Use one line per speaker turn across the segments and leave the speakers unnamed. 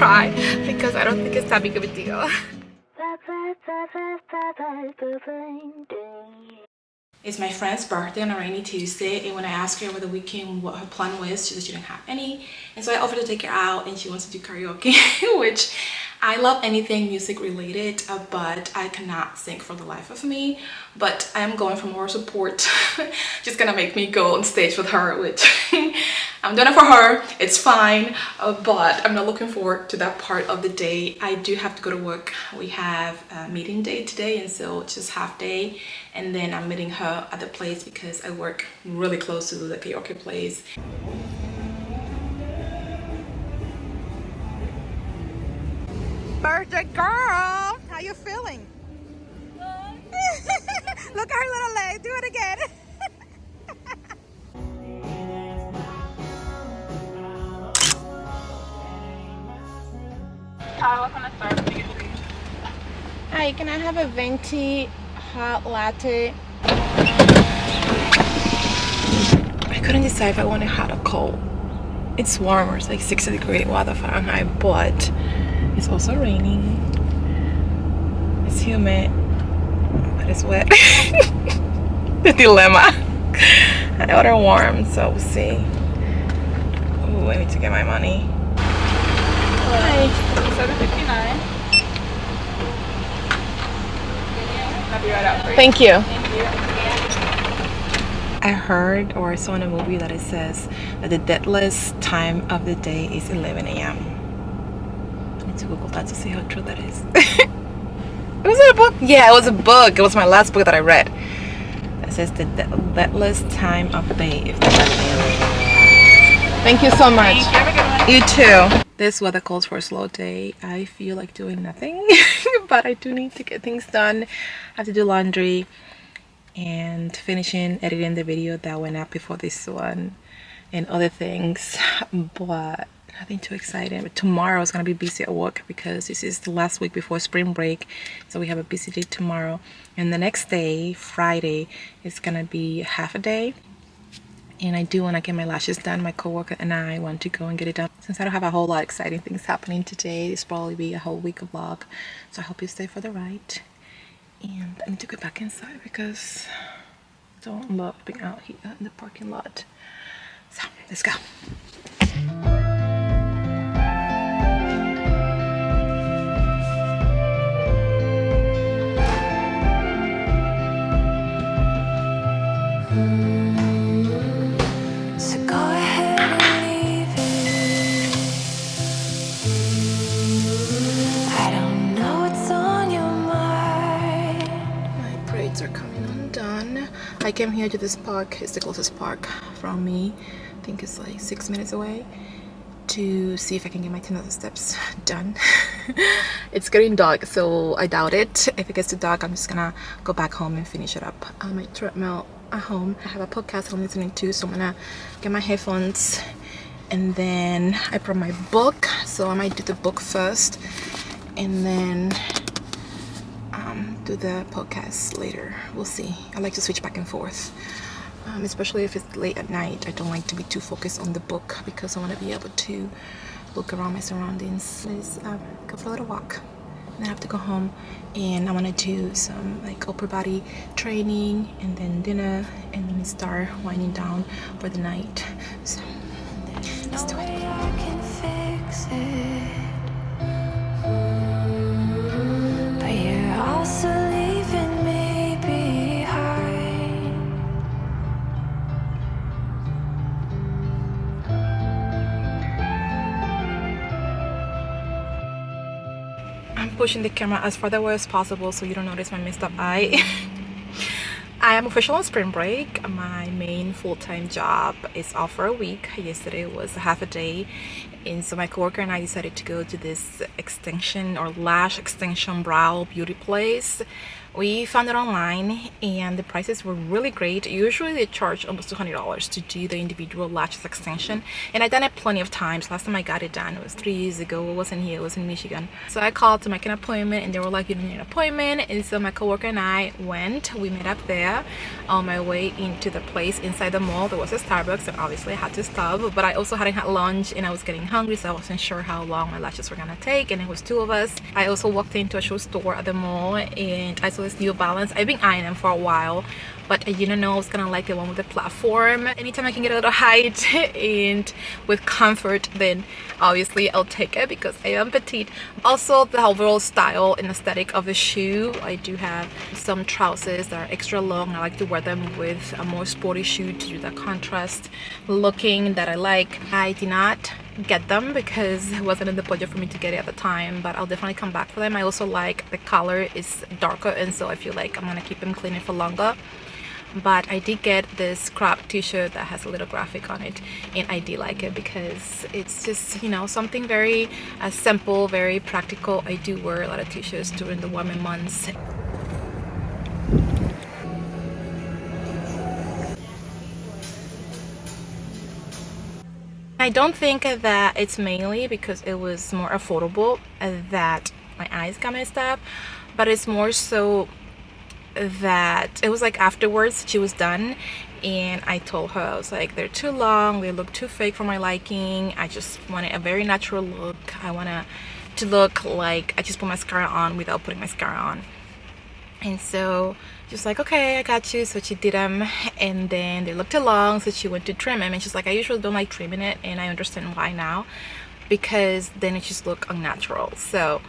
try because I don't think it's that big of a deal. It's my friend's birthday on a rainy Tuesday, and when I asked her over the weekend what her plan was, she said she didn't have any, and so I offered to take her out, and she wants to do karaoke, which I love anything music related, but I cannot sing for the life of me. But I am going for more support. She's gonna make me go on stage with her, which I'm doing it for her. It's fine, but I'm not looking forward to that part of the day. I do have to go to work. We have a meeting day today, and so it's just half day, and then I'm meeting her at the place because I work really close to the karaoke place. Birthday girl, how you feeling? Look at her little leg. Do it again. Hi, can I have a venti hot latte? I couldn't decide if I wanted hot or cold. It's warmer, it's like 60-degree weather Fahrenheit, but it's also raining. It's humid, but it's wet. The dilemma. I order warm, so we'll see. Ooh, I need to get my money. Hi. $7.59. I'll be right out for you. Thank you. I heard or saw in a movie that it says that the deadliest time of the day is 11 a.m. I need to Google that to see how true that is. Was it a book? Yeah, it was a book. It was my last book that I read. That says the deadliest time of the day is 11 a.m. Thank you so much. Have a good one. You too. This weather calls for a slow day. I feel like doing nothing, but I do need to get things done. I have to do laundry and finishing editing the video that went up before this one and other things, but nothing too exciting. But tomorrow is going to be busy at work because this is the last week before spring break, so we have a busy day tomorrow, and the next day, Friday, is going to be half a day. And I do want to get my lashes done. My coworker and I want to go and get it done. Since I don't have a whole lot of exciting things happening today, this will probably be a whole week of vlog, so I hope you stay for the ride. And I need to get back inside because I don't love being out here in the parking lot. So let's go.
So go ahead and leave it. I don't know what's on your mind.
My braids are coming undone. I came here to this park. It's the closest park from me. I think it's like 6 minutes away, to see if I can get my 10,000 steps done. It's getting dark, so I doubt it. If it gets too dark, I'm just gonna go back home and finish it up on my treadmill at home. I have a podcast I'm listening to, so I'm gonna get my headphones, and then I brought my book, so I might do the book first and then do the podcast later. We'll see. I like to switch back and forth, especially if it's late at night. I don't like to be too focused on the book because I want to be able to look around my surroundings. Let's go for a little walk, and then I have to go home, and I want to do some like upper body training, and then dinner, and then start winding down for the night. So let's do it.
I can fix it, but you're also leaving me behind.
I'm pushing the camera as far away as possible so you don't notice my messed up eye. I am official on spring break. My main full-time job is off for a week. Yesterday was half a day, and so my coworker and I decided to go to this extension or lash extension brow beauty place We found it online and the prices were really great. Usually they charge almost $200 to do the individual lashes extension, and I've done it plenty of times. Last time I got it done, it was 3 years ago. It wasn't here, it was in Michigan. So I called to make an appointment and they were like, you don't need an appointment. And so my coworker and I went. We met up there. On my way into the place inside the mall, there was a Starbucks, and obviously I had to stop, but I also hadn't had lunch and I was getting hungry, so I wasn't sure how long my lashes were gonna take, and it was 2 of us. I also walked into a shoe store at the mall and I saw this New Balance. I've been eyeing them for a while, but I didn't know I was gonna like the one with the platform. Anytime I can get a little height and with comfort, then obviously I'll take it because I am petite. Also, the overall style and aesthetic of the shoe. I do have some trousers that are extra long. I like to wear them with a more sporty shoe to do the contrast looking that I like. I did not get them because it wasn't in the budget for me to get it at the time, but I'll definitely come back for them. I also like the color is darker, and so I feel like I'm gonna keep them cleaning for longer. But I did get this crop t-shirt that has a little graphic on it, and I did like it because it's just, you know, something very simple, very practical. I do wear a lot of t-shirts during the warmer months. I don't think that it's mainly because it was more affordable that my eyes got messed up, but it's more so that it was like afterwards she was done and I told her, I was like, they're too long, they look too fake for my liking. I just wanted a very natural look. I want to look like I just put mascara on without putting mascara on. And so she was like, okay, I got you. So she did them, and then they looked too long, so she went to trim them, and she's like, I usually don't like trimming it, and I understand why now, because then it just look unnatural. So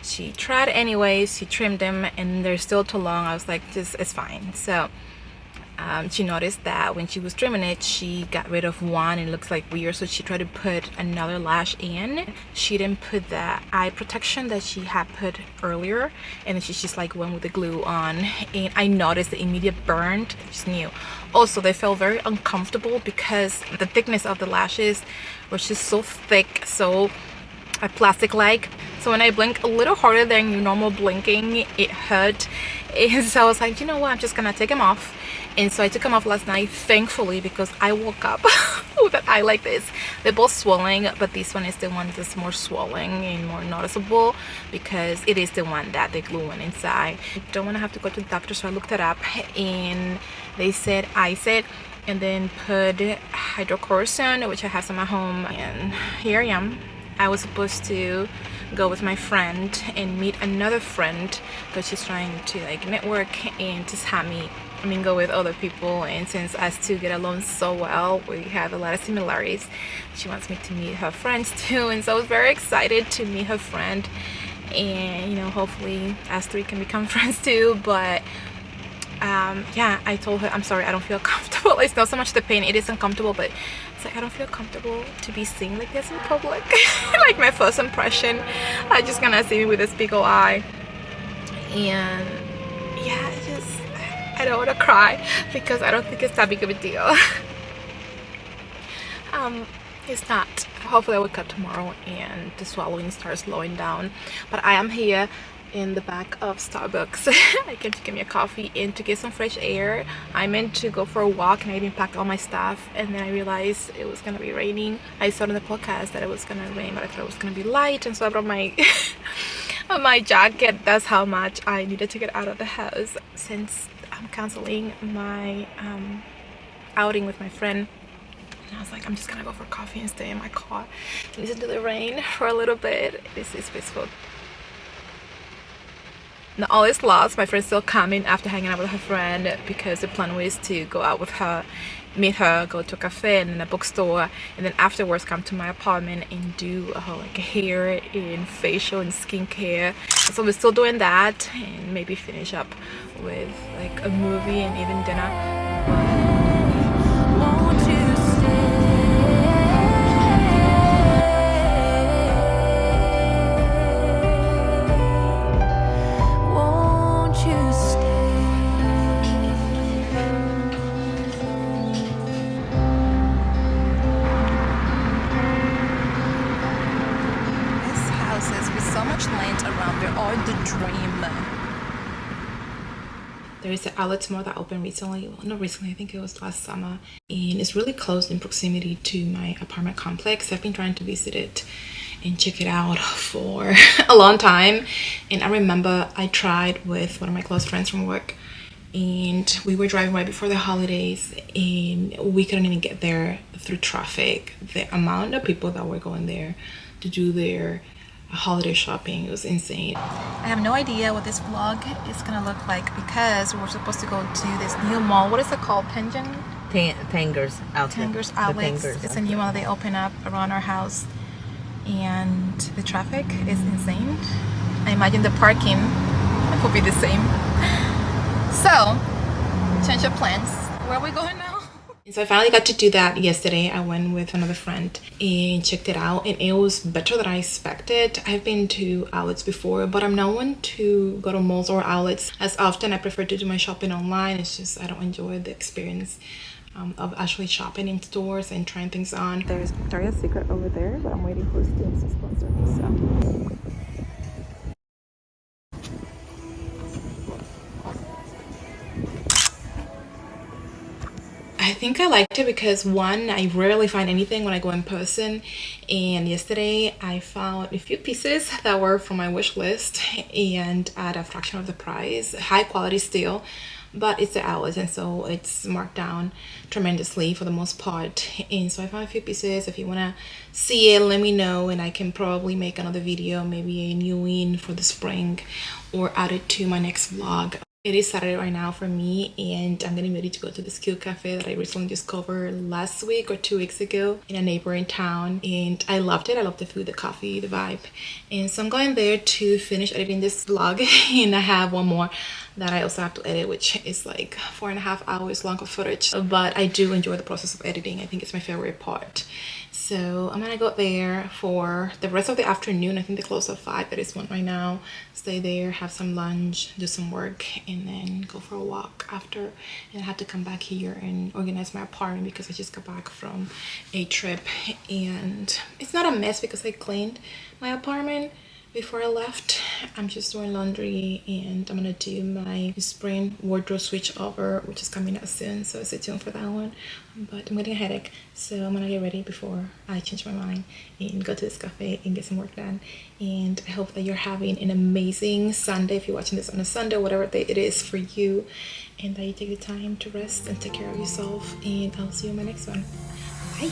she tried anyways, she trimmed them, and they're still too long. I was like, just, it's fine. So she noticed that when she was trimming it, she got rid of one and it looks like weird, so she tried to put another lash in. She didn't put the eye protection that she had put earlier, and then she just like went with the glue on, and I noticed the immediate burn. Just knew. Also, they felt very uncomfortable because the thickness of the lashes was just so thick, so plastic like. So when I blink a little harder than normal blinking, it hurt. And so I was like, you know what, I'm just gonna take them off. And so I took them off last night, thankfully, because I woke up with an eye like this. They're both swelling, but this one is the one that's more swelling and more noticeable because it is the one that the glue went inside. I don't want to have to go to the doctor, so I looked it up and they said ice it and then put hydrocortisone, which I have some at home, and here I am. I was supposed to go with my friend and meet another friend because she's trying to like network and just have me go with other people, and since us two get along so well, we have a lot of similarities. She wants me to meet her friends too, and so I was very excited to meet her friend, and you know, hopefully us three can become friends too. But yeah, I told her, I'm sorry, I don't feel comfortable. It's not so much the pain, it is uncomfortable, but it's like I don't feel comfortable to be seen like this in public. Like my first impression, I just gonna see me with this big old eye, and yeah, I don't want to cry because I don't think it's that big of a deal. It's not. Hopefully I wake up tomorrow and the swallowing starts slowing down. But I am here in the back of Starbucks. I came to get me a coffee and to get some fresh air. I meant to go for a walk and I even packed all my stuff, and then I realized it was gonna be raining. I saw in the podcast that it was gonna rain, but I thought it was gonna be light, and so I brought my my jacket. That's how much I needed to get out of the house since I'm canceling my outing with my friend. And I was like, I'm just gonna go for coffee and stay in my car, listen to the rain for a little bit. This is peaceful. Not all is lost. My friend's still coming after hanging out with her friend because the plan was to go out with her, meet her, go to a cafe and then a bookstore, and then afterwards come to my apartment and do like hair and facial and skincare. So we're still doing that, and maybe finish up with like a movie and even dinner.
Won't you stay? Won't you stay?
These houses with so much land around, they're all the dream. There is an outlet mall that opened recently. Well, not recently, I think it was last summer. And it's really close in proximity to my apartment complex. I've been trying to visit it and check it out for a long time. And I remember I tried with one of my close friends from work, and we were driving right before the holidays, and we couldn't even get there through traffic. The amount of people that were going there to do their holiday shopping, it was insane. I have no idea what this vlog is gonna look like because we're supposed to go to this new mall. What is it called?
Tanger's Outlet.
Tanger's Outlets. It's a new one that they open up around our house, and the traffic is insane. I imagine the parking will be the same. So, change of plans. Where are we going now? So I finally got to do that yesterday. I went with another friend and checked it out, and it was better than I expected. I've been to outlets before, but I'm not one to go to malls or outlets as often. I prefer to do my shopping online. It's just I don't enjoy the experience of actually shopping in stores and trying things on. There's Victoria's Secret over there, but I'm waiting for Steam to sponsor me. So. I think I liked it because, one, I rarely find anything when I go in person, and yesterday I found a few pieces that were from my wish list and at a fraction of the price. High quality still, but it's the hours, and so it's marked down tremendously for the most part. And so I found a few pieces. If you want to see it, let me know, and I can probably make another video, maybe a new in for the spring, or add it to my next vlog. It is Saturday right now for me, and I'm getting ready to go to this cute cafe that I recently discovered last week or 2 weeks ago in a neighboring town, and I loved it. I love the food, the coffee, the vibe, and so I'm going there to finish editing this vlog. And I have one more that I also have to edit, which is like 4.5 hours long of footage, but I do enjoy the process of editing. I think it's my favorite part. So I'm gonna go there for the rest of the afternoon. I think they close at 5. That is one right now. Stay there, have some lunch, do some work, and then go for a walk after. And I have to come back here and organize my apartment because I just got back from a trip, and it's not a mess because I cleaned my apartment before I left. I'm just doing laundry, and I'm gonna do my spring wardrobe switch over, which is coming out soon, so stay tuned for that one. But I'm getting a headache, so I'm gonna get ready before I change my mind and go to this cafe and get some work done. And I hope that you're having an amazing Sunday if you're watching this on a Sunday, whatever day it is for you, and that you take the time to rest and take care of yourself. And I'll see you in my next one. Bye.